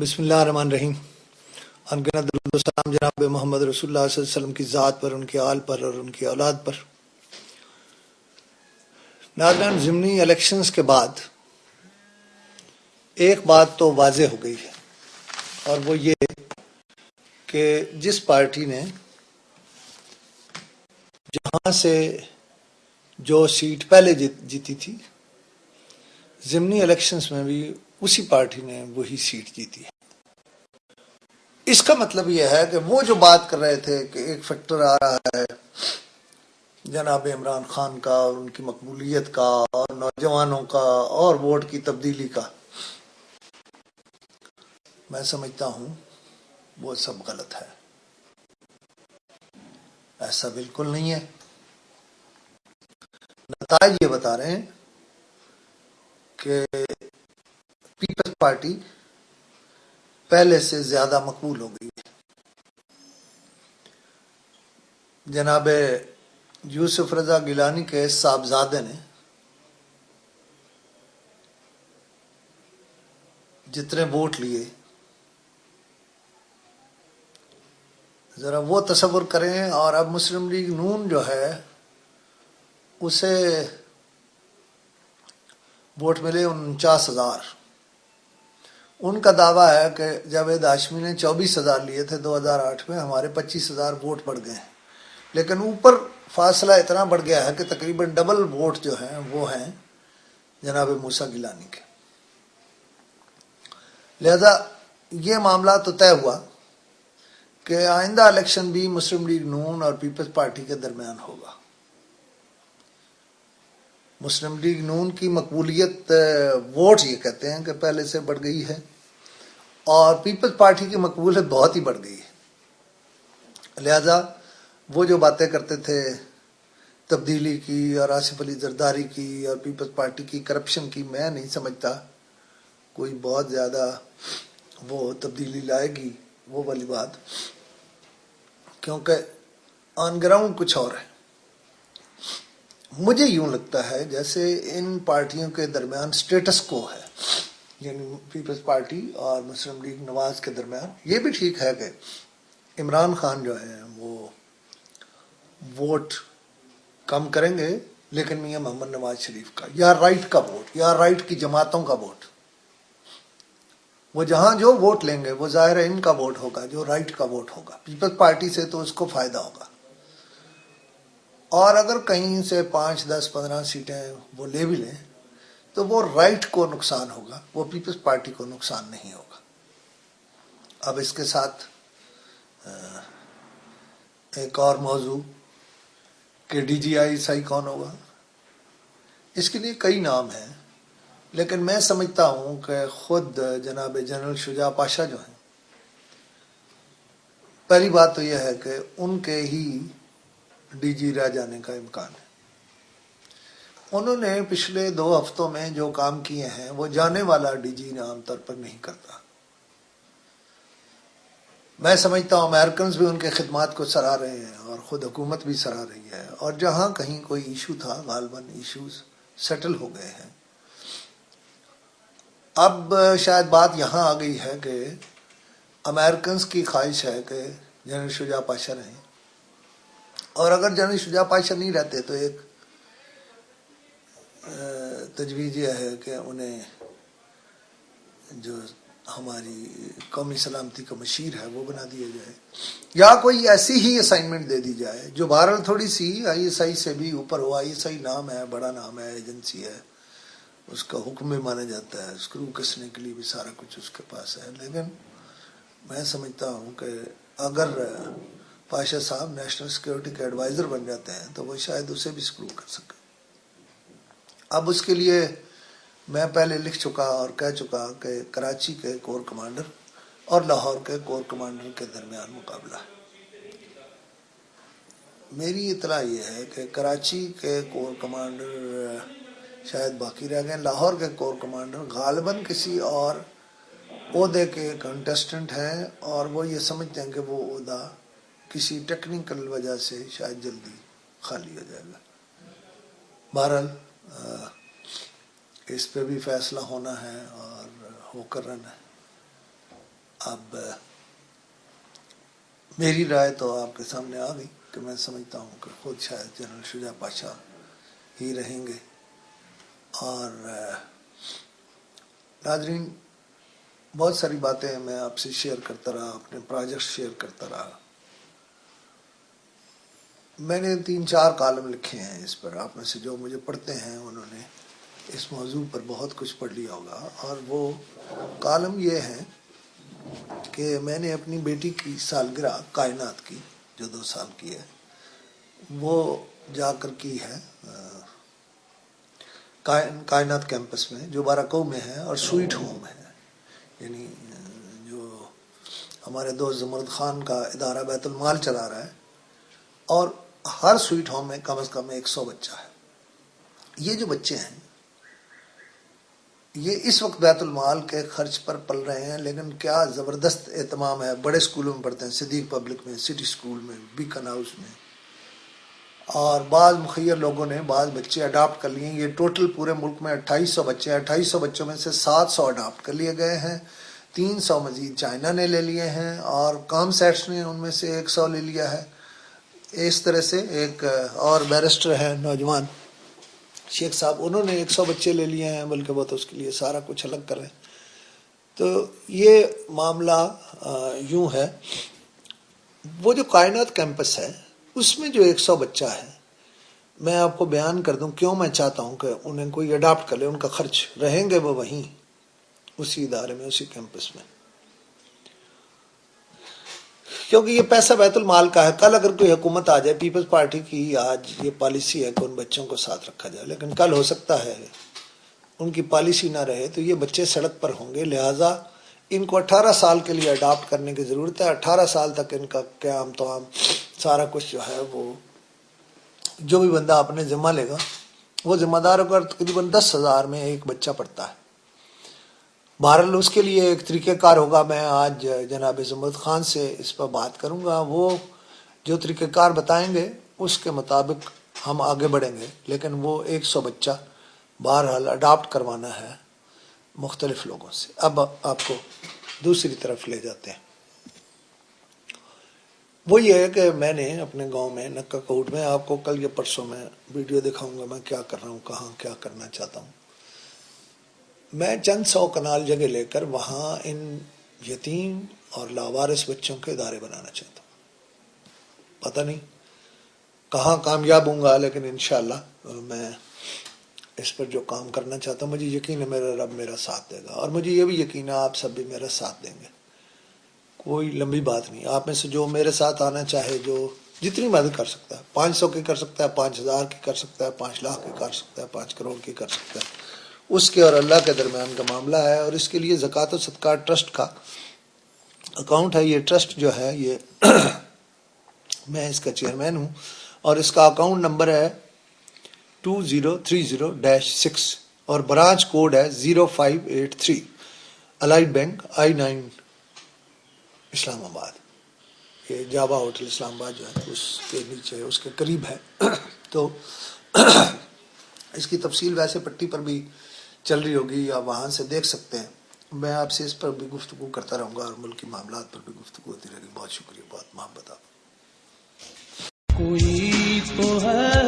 بسم اللہ الرحمن الرحیم۔ انگنت درود و سلام جناب محمد رسول اللہ صلی اللہ علیہ وسلم کی ذات پر، ان کے آل پر اور ان کی اولاد پر۔ ناظرین، ضمنی الیکشنز کے بعد ایک بات تو واضح ہو گئی ہے، اور وہ یہ کہ جس پارٹی نے جہاں سے جو سیٹ پہلے جیتی تھی، ضمنی الیکشنز میں بھی اسی پارٹی نے وہی سیٹ جیتی ہے۔ اس کا مطلب یہ ہے کہ وہ جو بات کر رہے تھے کہ ایک فیکٹر آ رہا ہے جناب عمران خان کا اور ان کی مقبولیت کا اور نوجوانوں کا اور ووٹ کی تبدیلی کا، میں سمجھتا ہوں وہ سب غلط ہے۔ ایسا بالکل نہیں ہے۔ نتائج یہ بتا رہے ہیں کہ پیپلز پارٹی پہلے سے زیادہ مقبول ہو گئی ہے۔ جناب یوسف رضا گیلانی کے صاحبزادے نے جتنے ووٹ لیے، ذرا وہ تصور کریں، اور اب مسلم لیگ نون جو ہے اسے ووٹ ملے 49,000۔ ان کا دعویٰ ہے کہ جاوید ہاشمی نے 24,000 لیے تھے 2008 میں، ہمارے 25,000 ووٹ بڑھ گئے ہیں، لیکن اوپر فاصلہ اتنا بڑھ گیا ہے کہ تقریباً ڈبل ووٹ جو ہیں وہ ہیں جناب موسیٰ گیلانی کے۔ لہذا یہ معاملہ تو طے ہوا کہ آئندہ الیکشن بھی مسلم لیگ نون اور پیپلز پارٹی کے درمیان ہوگا۔ مسلم لیگ نون کی مقبولیت ووٹ یہ کہتے ہیں کہ پہلے سے بڑھ گئی ہے، اور پیپلز پارٹی کی مقبولیت بہت ہی بڑھ گئی ہے۔ لہذا وہ جو باتیں کرتے تھے تبدیلی کی اور آصف علی زرداری کی اور پیپلز پارٹی کی کرپشن کی، میں نہیں سمجھتا کوئی بہت زیادہ وہ تبدیلی لائے گی وہ والی بات، کیونکہ آن گراؤنڈ کچھ اور ہے۔ مجھے یوں لگتا ہے جیسے ان پارٹیوں کے درمیان سٹیٹس کو ہے، یعنی پیپلز پارٹی اور مسلم لیگ نواز کے درمیان۔ یہ بھی ٹھیک ہے کہ عمران خان جو ہیں وہ ووٹ کم کریں گے، لیکن میاں محمد نواز شریف کا یا رائٹ کا ووٹ یا رائٹ کی جماعتوں کا ووٹ، وہ جہاں جو ووٹ لیں گے وہ ظاہر ہے ان کا ووٹ ہوگا، جو رائٹ کا ووٹ ہوگا۔ پیپلز پارٹی سے تو اس کو فائدہ ہوگا، اور اگر کہیں سے 5, 10, 15 سیٹیں وہ لے بھی لیں تو وہ رائٹ کو نقصان ہوگا، وہ پیپلز پارٹی کو نقصان نہیں ہوگا۔ اب اس کے ساتھ ایک اور موضوع کہ D G I S I کون ہوگا، اس کے لیے کئی نام ہیں، لیکن میں سمجھتا ہوں کہ خود جناب جنرل شجاع پاشا جو ہیں، پہلی بات تو یہ ہے کہ ان کے ہی ڈی جی رہ جانے کا امکان ہے۔ انہوں نے پچھلے 2 ہفتوں میں جو کام کیے ہیں وہ جانے والا ڈی جی عام طور پر نہیں کرتا۔ میں سمجھتا ہوں امریکنز بھی ان کے خدمات کو سراہ رہے ہیں اور خود حکومت بھی سراہ رہی ہے، اور جہاں کہیں کوئی ایشو تھا غالباً ایشوز سیٹل ہو گئے ہیں۔ اب شاید بات یہاں آ گئی ہے کہ امریکنز کی خواہش ہے کہ جنرل شجاع پاشا رہیں، اور اگر جنرل شجاع پاشا نہیں رہتے تو ایک تجویز یہ ہے کہ انہیں جو ہماری قومی سلامتی کا مشیر ہے وہ بنا دیا جائے، یا کوئی ایسی ہی اسائنمنٹ دے دی جائے جو بہرحال تھوڑی سی آئی ایس آئی سے بھی اوپر ہو۔ آئی ایس آئی نام ہے، بڑا نام ہے، ایجنسی ہے، اس کا حکم بھی مانا جاتا ہے، اسکرو کسنے کے لیے بھی سارا کچھ اس کے پاس ہے، لیکن میں سمجھتا ہوں کہ اگر پاشا صاحب نیشنل سیکیورٹی کے ایڈوائزر بن جاتے ہیں تو وہ شاید اسے بھی اسکرو کر سکیں۔ اب اس کے لیے میں پہلے لکھ چکا اور کہہ چکا کہ کراچی کے کور کمانڈر اور لاہور کے کور کمانڈر کے درمیان مقابلہ ہے۔ میری اطلاع یہ ہے کہ کراچی کے کور کمانڈر شاید باقی رہ گئے، لاہور کے کور کمانڈر غالباً کسی اور عہدے کے کنٹیسٹنٹ ہیں، اور وہ یہ سمجھتے ہیں کہ وہ عہدہ کسی ٹیکنیکل وجہ سے شاید جلدی خالی ہو جائے گا۔ بہرحال اس پہ بھی فیصلہ ہونا ہے اور ہو کر رہنا ہے۔ اب میری رائے تو آپ کے سامنے آ گئی کہ میں سمجھتا ہوں کہ خود شاید جنرل شجاع پاشا ہی رہیں گے. اور ناظرین، بہت ساری باتیں میں آپ سے شیئر کرتا رہا، اپنے پروجیکٹ شیئر کرتا رہا. میں نے 3-4 کالم لکھے ہیں اس پر. آپ میں سے جو مجھے پڑھتے ہیں انہوں نے اس موضوع پر بہت کچھ پڑھ لیا ہوگا. اور وہ کالم یہ ہیں کہ میں نے اپنی بیٹی کی سالگرہ کائنات کی، جو 2 سال کی ہے، وہ جا کر کی ہے کائنات کیمپس میں، جو باراکو میں ہے اور سویٹ ہوم ہے. یعنی جو ہمارے دوست زمرد خان کا ادارہ بیت المال چلا رہا ہے، اور ہر سویٹ ہوم میں کم از کم 100 بچہ ہے. یہ جو بچے ہیں یہ اس وقت بیت المال کے خرچ پر پل رہے ہیں، لیکن کیا زبردست اہتمام ہے. بڑے اسکولوں میں پڑھتے ہیں، صدیق پبلک میں، سٹی اسکول میں، بیکن ہاؤس میں. اور بعض مخیر لوگوں نے بعض بچے اڈاپٹ کر لیے ہیں. یہ ٹوٹل پورے ملک میں 2800 بچے ہیں. 2800 بچوں میں سے 700 اڈاپٹ کر لیے گئے ہیں. 300 مزید چائنا نے لے لیے ہیں، اور کام سیٹس نے ان میں سے 100 لے لیا ہے. اس طرح سے ایک اور بیرسٹر ہے نوجوان شیخ صاحب، انہوں نے 100 بچے لے لیے ہیں، بلکہ وہ تو اس کے لیے سارا کچھ الگ کر رہے ہیں. تو یہ معاملہ یوں ہے. وہ جو کائنات کیمپس ہے اس میں جو 100 بچہ ہے، میں آپ کو بیان کر دوں کیوں میں چاہتا ہوں کہ انہیں کوئی اڈاپٹ کر لے. ان کا خرچ رہیں گے وہ وہیں اسی ادارے میں، اسی کیمپس میں، کیونکہ یہ پیسہ بیت المال کا ہے. کل اگر کوئی حکومت آ جائے، پیپلز پارٹی کی آج یہ پالیسی ہے کہ ان بچوں کو ساتھ رکھا جائے، لیکن کل ہو سکتا ہے ان کی پالیسی نہ رہے تو یہ بچے سڑک پر ہوں گے. لہٰذا ان کو 18 سال کے لیے اڈاپٹ کرنے کی ضرورت ہے. 18 سال تک ان کا قیام توام سارا کچھ جو ہے وہ جو بھی بندہ اپنے ذمہ لے گا وہ ذمہ دار ہوگا. تقریباً 10,000 میں ایک بچہ پڑتا ہے. بہرحال اس کے لیے ایک طریقہ کار ہوگا. میں آج جناب زمرد خان سے اس پر بات کروں گا. وہ جو طریقہ کار بتائیں گے اس کے مطابق ہم آگے بڑھیں گے. لیکن وہ 100 بچہ بہرحال اڈاپٹ کروانا ہے مختلف لوگوں سے. اب آپ کو دوسری طرف لے جاتے ہیں. وہ یہ ہے کہ میں نے اپنے گاؤں میں نکا کوٹ میں، آپ کو کل یا پرسوں میں ویڈیو دکھاؤں گا میں کیا کر رہا ہوں، کہاں کیا کرنا چاہتا ہوں. میں چند 100 کنال جگہ لے کر وہاں ان یتیم اور لاوارث بچوں کے ادارے بنانا چاہتا ہوں. پتہ نہیں کہاں کامیاب ہوں گا، لیکن انشاءاللہ میں اس پر جو کام کرنا چاہتا ہوں، مجھے یقین ہے میرا رب میرا ساتھ دے گا. اور مجھے یہ بھی یقین ہے آپ سب بھی میرا ساتھ دیں گے. کوئی لمبی بات نہیں. آپ میں سے جو میرے ساتھ آنا چاہے، جو جتنی مدد کر سکتا ہے، 500 کی کر سکتا ہے، 5,000 کی کر سکتا ہے، 5 لاکھ کی کر سکتا ہے، 5 کروڑ کی کر سکتا ہے، اس کے اور اللہ کے درمیان کا معاملہ ہے. اور اس کے لیے زکوٰۃ و صدقات ٹرسٹ کا اکاؤنٹ ہے. یہ ٹرسٹ جو ہے یہ میں اس کا چیئرمین ہوں، اور اس کا اکاؤنٹ نمبر ہے 2030-6 اور برانچ کوڈ ہے 0583. الائٹ بینک I-9 اسلام آباد. یہ جاوا ہوٹل اسلام آباد جو ہے اس کے نیچے، اس کے قریب ہے. تو اس کی تفصیل ویسے پٹی پر بھی چل رہی ہوگی، یا وہاں سے دیکھ سکتے ہیں. میں آپ سے اس پر بھی گفتگو کرتا رہوں گا، اور ملکی معاملات پر بھی گفتگو ہوتی رہے گی. بہت شکریہ، بہت محبت. آپ کوئی تو ہے